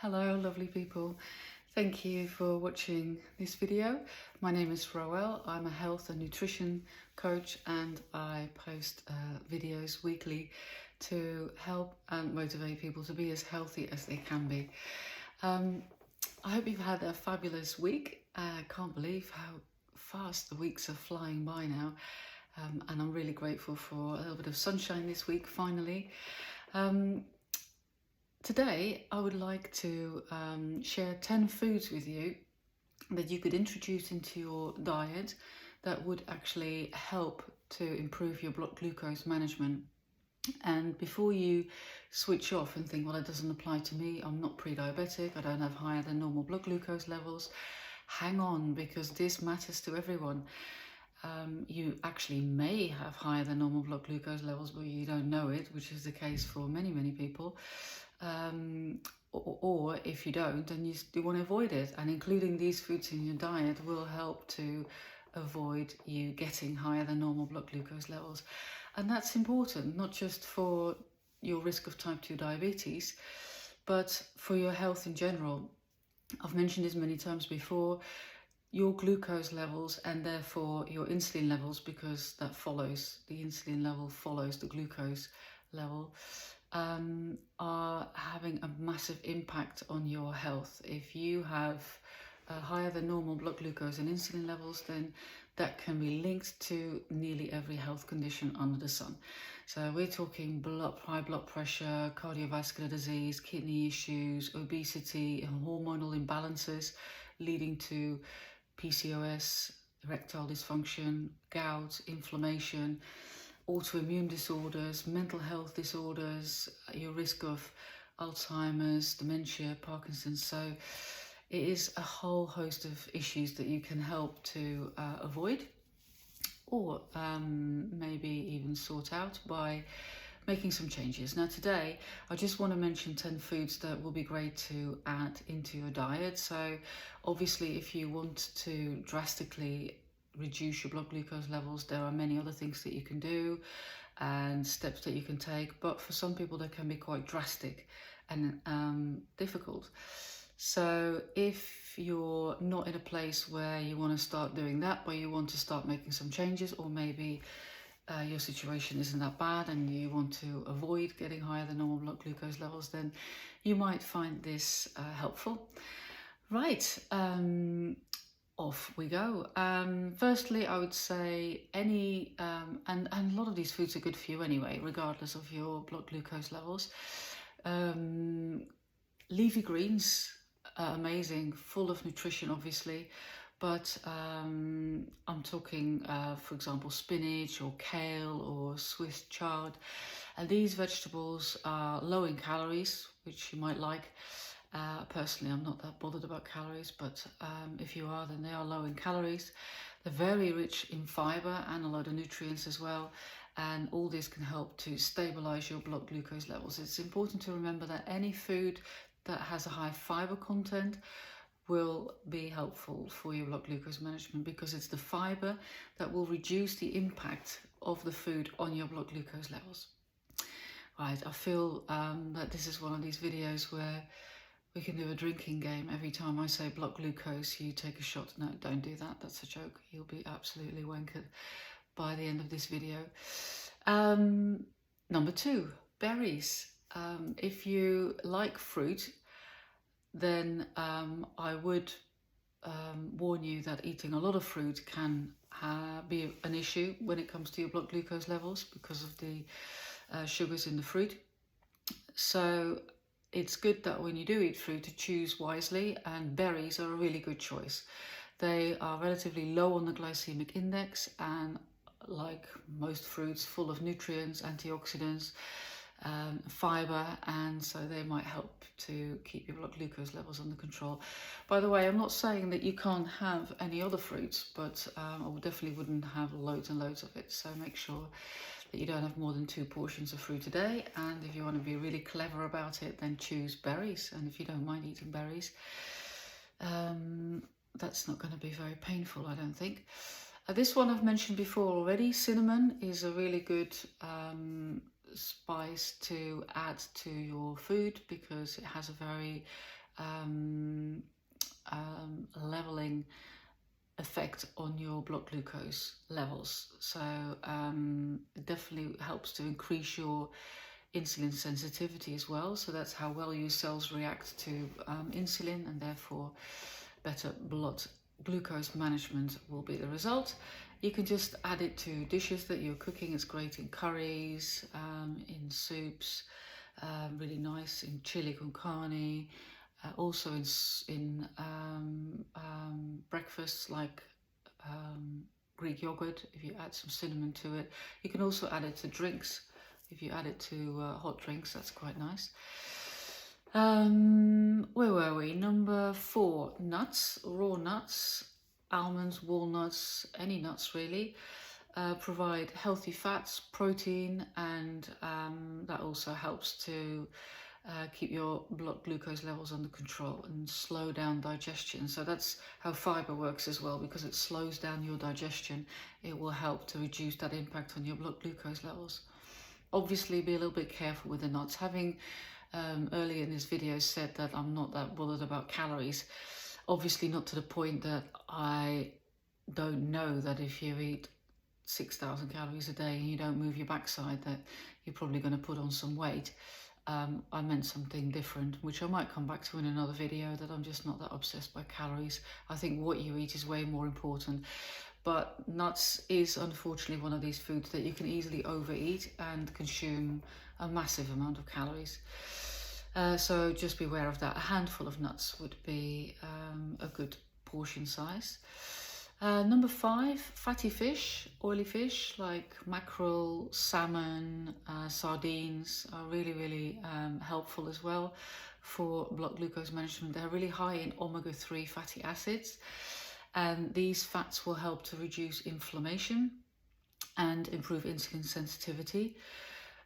Hello, lovely people. Thank you for watching this video. My name is Roel. I'm a health and nutrition coach and I post videos weekly to help and motivate people to be as healthy as they can be. I hope you've had a fabulous week. I can't believe how fast the weeks are flying by now. And I'm really grateful for a little bit of sunshine this week, finally. Today, I would like to share 10 foods with you that you could introduce into your diet that would actually help to improve your blood glucose management. And before you switch off and think, well, it doesn't apply to me, I'm not pre-diabetic, I don't have higher than normal blood glucose levels, hang on, because this matters to everyone. You actually may have higher than normal blood glucose levels, but you don't know it, which is the case for many people. Or if you don't, then you want to avoid it, and including these foods in your diet will help to avoid you getting higher than normal blood glucose levels. And that's important, not just for your risk of type 2 diabetes, but for your health in general. I've mentioned this many times before. Your glucose levels and therefore your insulin levels, because that follows, the insulin level follows the glucose level, are having a massive impact on your health. If you have higher than normal blood glucose and insulin levels, then that can be linked to nearly every health condition under the sun. So we're talking high blood pressure, cardiovascular disease, kidney issues, obesity, and hormonal imbalances leading to PCOS, erectile dysfunction, gout, inflammation, autoimmune disorders, mental health disorders, your risk of Alzheimer's, dementia, Parkinson's. So it is a whole host of issues that you can help to avoid, or maybe even sort out by making some changes. Now today, I just want to mention 10 foods that will be great to add into your diet. So obviously, if you want to drastically reduce your blood glucose levels, there are many other things that you can do and steps that you can take. But for some people, they can be quite drastic and difficult. So if you're not in a place where you want to start doing that, but you want to start making some changes, or maybe your situation isn't that bad and you want to avoid getting higher than normal blood glucose levels, then you might find this helpful. Right, off we go. Firstly, I would say and a lot of these foods are good for you anyway, regardless of your blood glucose levels. Leafy greens are amazing, full of nutrition, obviously. But I'm talking, for example, spinach or kale or Swiss chard. And these vegetables are low in calories, which you might like. Personally, I'm not that bothered about calories, but if you are, then they are low in calories. They're very rich in fiber and a lot of nutrients as well. And all this can help to stabilize your blood glucose levels. It's important to remember that any food that has a high fiber content will be helpful for your blood glucose management, because it's the fiber that will reduce the impact of the food on your blood glucose levels. Right, I feel that this is one of these videos where we can do a drinking game. Every time I say blood glucose, you take a shot. No, don't do that. That's a joke. You'll be absolutely wankered by the end of this video. Number 2, berries. If you like fruit, then I would warn you that eating a lot of fruit can be an issue when it comes to your blood glucose levels because of the sugars in the fruit. So it's good that when you do eat fruit to choose wisely, and berries are a really good choice. They are relatively low on the glycemic index and, like most fruits, full of nutrients, antioxidants, fiber, and so they might help to keep your blood glucose levels under control. By the way, I'm not saying that you can't have any other fruits, but I definitely wouldn't have loads and loads of it. So make sure that you don't have more than 2 portions of fruit a day. And if you want to be really clever about it, then choose berries. And if you don't mind eating berries, that's not going to be very painful, I don't think. This one I've mentioned before already. Cinnamon is a really good spice to add to your food because it has a very leveling effect on your blood glucose levels. So it definitely helps to increase your insulin sensitivity as well. So that's how well your cells react to insulin, and therefore better blood glucose management will be the result. You can just add it to dishes that you're cooking. It's great in curries, in soups, really nice in chili con carne, also in breakfasts like Greek yogurt, if you add some cinnamon to it. You can also add it to drinks. If you add it to hot drinks, that's quite nice. Where were we? Number 4, nuts, raw nuts, almonds, walnuts, any nuts really. Provide healthy fats, protein, and that also helps to keep your blood glucose levels under control and slow down digestion. So that's how fiber works as well, because it slows down your digestion. It will help to reduce that impact on your blood glucose levels. Obviously, be a little bit careful with the nuts. Having earlier in this video said that I'm not that bothered about calories, obviously not to the point that I don't know that if you eat 6,000 calories a day and you don't move your backside, that you're probably going to put on some weight. I meant something different, which I might come back to in another video, that I'm just not that obsessed by calories. I think what you eat is way more important. But nuts is unfortunately one of these foods that you can easily overeat and consume a massive amount of calories. So just be aware of that. A handful of nuts would be a good portion size. Number 5, fatty fish, oily fish like mackerel, salmon, sardines are really helpful as well for blood glucose management. They're really high in omega-3 fatty acids, and these fats will help to reduce inflammation and improve insulin sensitivity,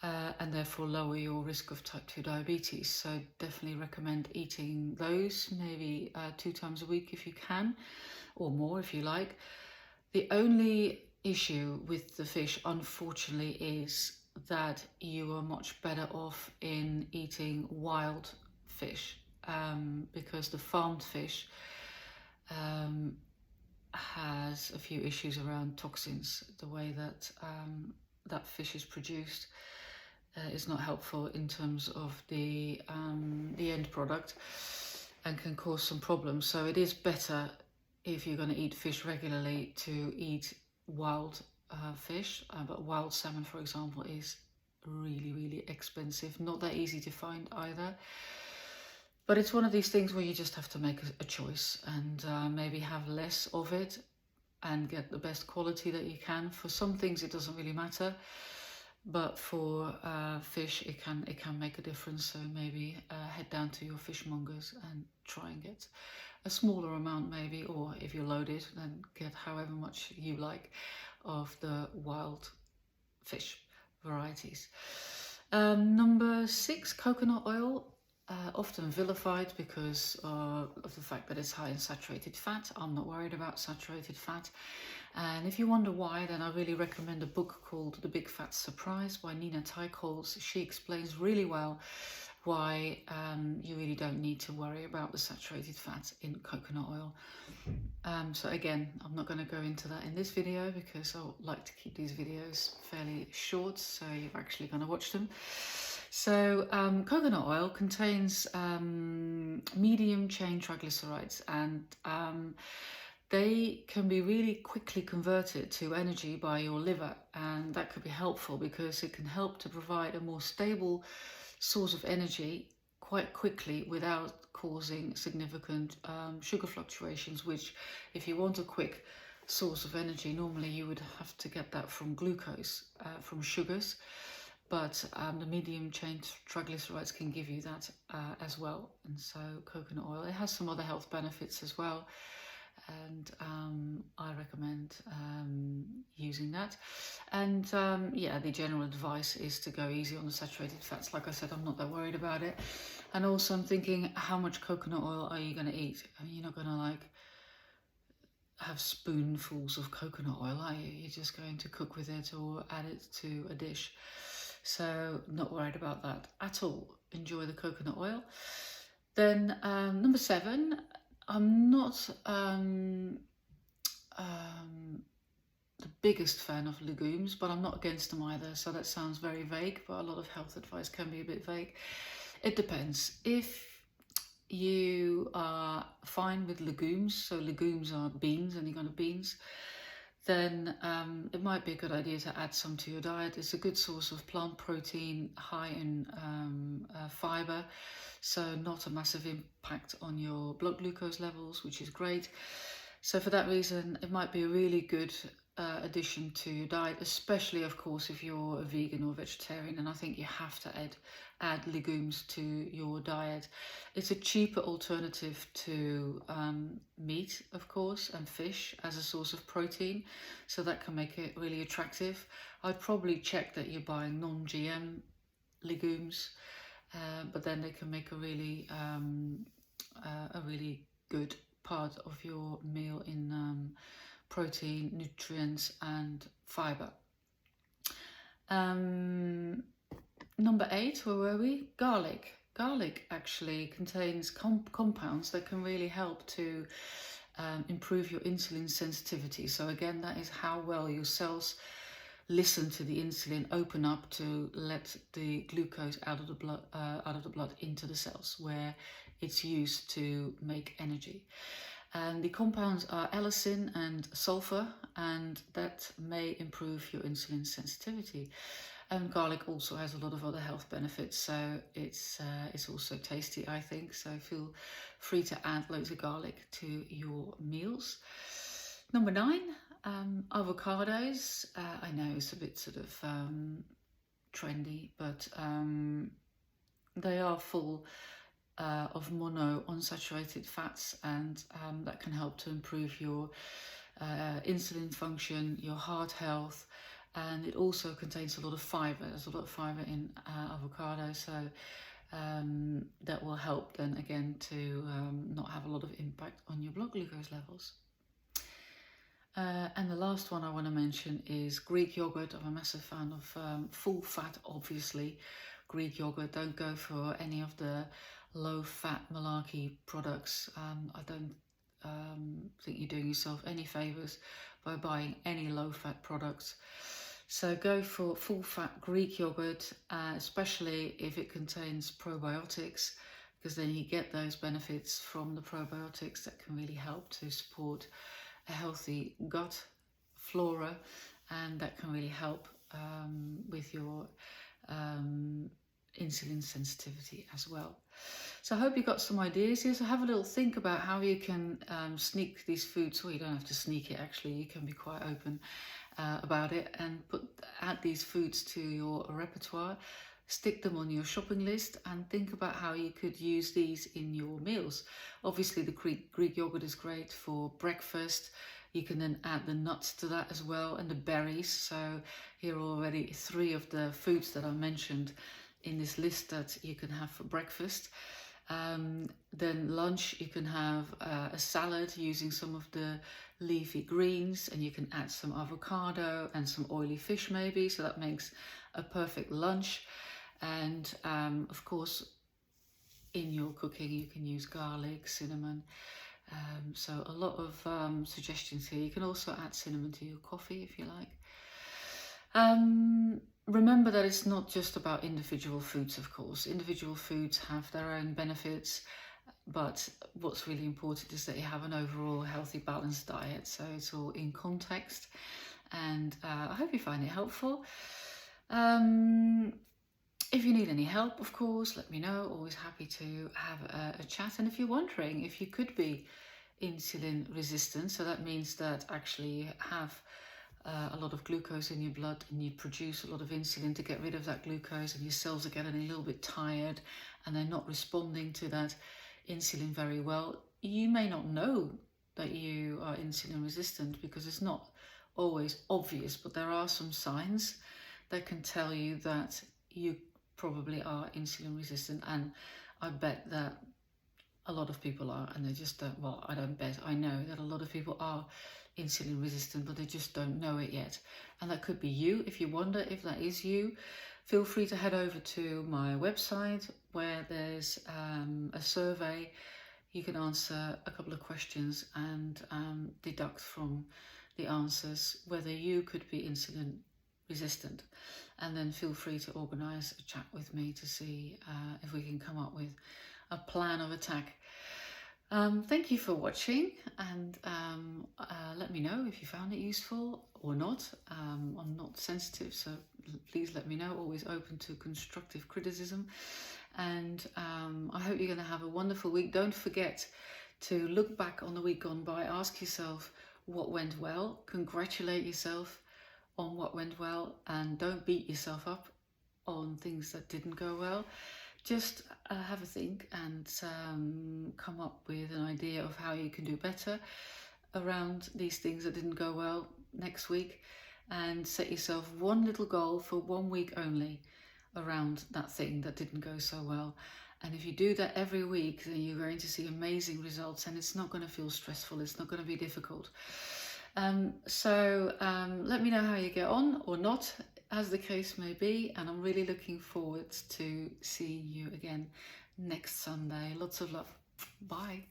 and therefore lower your risk of type 2 diabetes. So definitely recommend eating those maybe 2 times a week if you can, or more if you like. The only issue with the fish, unfortunately, is that you are much better off in eating wild fish, because the farmed fish has a few issues around toxins. The way that that fish is produced is not helpful in terms of the end product, and can cause some problems. So it is better, if you're going to eat fish regularly, to eat wild fish. But wild salmon, for example, is really expensive. Not that easy to find either. But it's one of these things where you just have to make a choice, and maybe have less of it and get the best quality that you can. For some things it doesn't really matter, but for fish it can make a difference. So maybe head down to your fishmongers and try and get a smaller amount maybe, or if you're loaded, then get however much you like of the wild fish varieties. Number 6, coconut oil. Often vilified because of the fact that it's high in saturated fat. I'm not worried about saturated fat. And if you wonder why, then I really recommend a book called The Big Fat Surprise by Nina Teicholz. She explains really well why you really don't need to worry about the saturated fat in coconut oil. So again, I'm not going to go into that in this video, because I like to keep these videos fairly short, so you're actually going to watch them. So coconut oil contains medium chain triglycerides, and they can be really quickly converted to energy by your liver, and that could be helpful because it can help to provide a more stable source of energy quite quickly without causing significant sugar fluctuations, which, if you want a quick source of energy, normally you would have to get that from glucose, from sugars. But the medium chain triglycerides can give you that as well. And so coconut oil, it has some other health benefits as well, and I recommend using that. And yeah, the general advice is to go easy on the saturated fats. Like I said, I'm not that worried about it. And also I'm thinking, how much coconut oil are you going to eat? I mean, you're not going to like have spoonfuls of coconut oil, are you? You're just going to cook with it or add it to a dish. So not worried about that at all. Enjoy the coconut oil. Then number 7, I'm not the biggest fan of legumes, but I'm not against them either. So that sounds very vague, but a lot of health advice can be a bit vague. It depends. If you are fine with legumes, so legumes are beans, any kind of beans, then it might be a good idea to add some to your diet. It's a good source of plant protein, high in fiber, so not a massive impact on your blood glucose levels, which is great. So for that reason, it might be a really good addition to your diet, especially, of course, if you're a vegan or vegetarian, and I think you have to add legumes to your diet. It's a cheaper alternative to meat, of course, and fish as a source of protein, so that can make it really attractive. I'd probably check that you're buying non-GM legumes, but then they can make a really good part of your meal in protein, nutrients and fiber. Number 8, where were we? Garlic. Garlic actually contains compounds that can really help to improve your insulin sensitivity. So again, that is how well your cells listen to the insulin, open up to let the glucose out of the blood into the cells where it's used to make energy. And the compounds are allicin and sulfur, and that may improve your insulin sensitivity. And garlic also has a lot of other health benefits, so it's also tasty, I think. So feel free to add loads of garlic to your meals. Number 9, avocados. I know it's a bit sort of trendy, but they are full of monounsaturated fats, and that can help to improve your insulin function, your heart health, and it also contains a lot of fiber. There's a lot of fiber in avocado, so that will help then again to not have a lot of impact on your blood glucose levels. And the last one I want to mention is Greek yogurt. I'm a massive fan of full fat, obviously. Greek yogurt. Don't go for any of the low-fat malarkey products. I don't think you're doing yourself any favours by buying any low-fat products. So go for full-fat Greek yogurt, especially if it contains probiotics, because then you get those benefits from the probiotics that can really help to support a healthy gut flora, and that can really help with your insulin sensitivity as well. So I hope you got some ideas here. So have a little think about how you can sneak these foods. Well, you don't have to sneak it, actually. You can be quite open about it and add these foods to your repertoire. Stick them on your shopping list and think about how you could use these in your meals. Obviously, the Greek yogurt is great for breakfast. You can then add the nuts to that as well, and the berries. So here are already 3 of the foods that I mentioned in this list that you can have for breakfast. Then lunch, you can have a salad using some of the leafy greens, and you can add some avocado and some oily fish maybe, so that makes a perfect lunch. And of course, in your cooking you can use garlic, cinnamon, so a lot of suggestions here. You can also add cinnamon to your coffee if you like. Remember that it's not just about individual foods, of course. Individual foods have their own benefits, but what's really important is that you have an overall healthy, balanced diet. So it's all in context, and I hope you find it helpful. If you need any help, of course, let me know. Always happy to have a chat. And if you're wondering if you could be insulin resistant, so that means that actually you have a lot of glucose in your blood and you produce a lot of insulin to get rid of that glucose, and your cells are getting a little bit tired and they're not responding to that insulin very well. You may not know that you are insulin resistant because it's not always obvious, but there are some signs that can tell you that you probably are insulin resistant, and I bet that a lot of people are, and they just don't, well, I don't bet, I know that a lot of people are insulin resistant, but they just don't know it yet. And that could be you. If you wonder if that is you, feel free to head over to my website where there's a survey. You can answer a couple of questions and deduct from the answers whether you could be insulin resistant. And then feel free to organise a chat with me to see if we can come up with a plan of attack. Thank you for watching, and let me know if you found it useful or not. I'm not sensitive, so please let me know. Always open to constructive criticism. And I hope you're going to have a wonderful week. Don't forget to look back on the week gone by. Ask yourself what went well. Congratulate yourself on what went well, and don't beat yourself up on things that didn't go well. Just have a think and come up with an idea of how you can do better around these things that didn't go well next week, and set yourself one little goal for 1 week only around that thing that didn't go so well. And if you do that every week, then you're going to see amazing results, and it's not going to feel stressful, it's not going to be difficult. Let me know how you get on, or not, as the case may be, and I'm really looking forward to seeing you again next Sunday. Lots of love. Bye.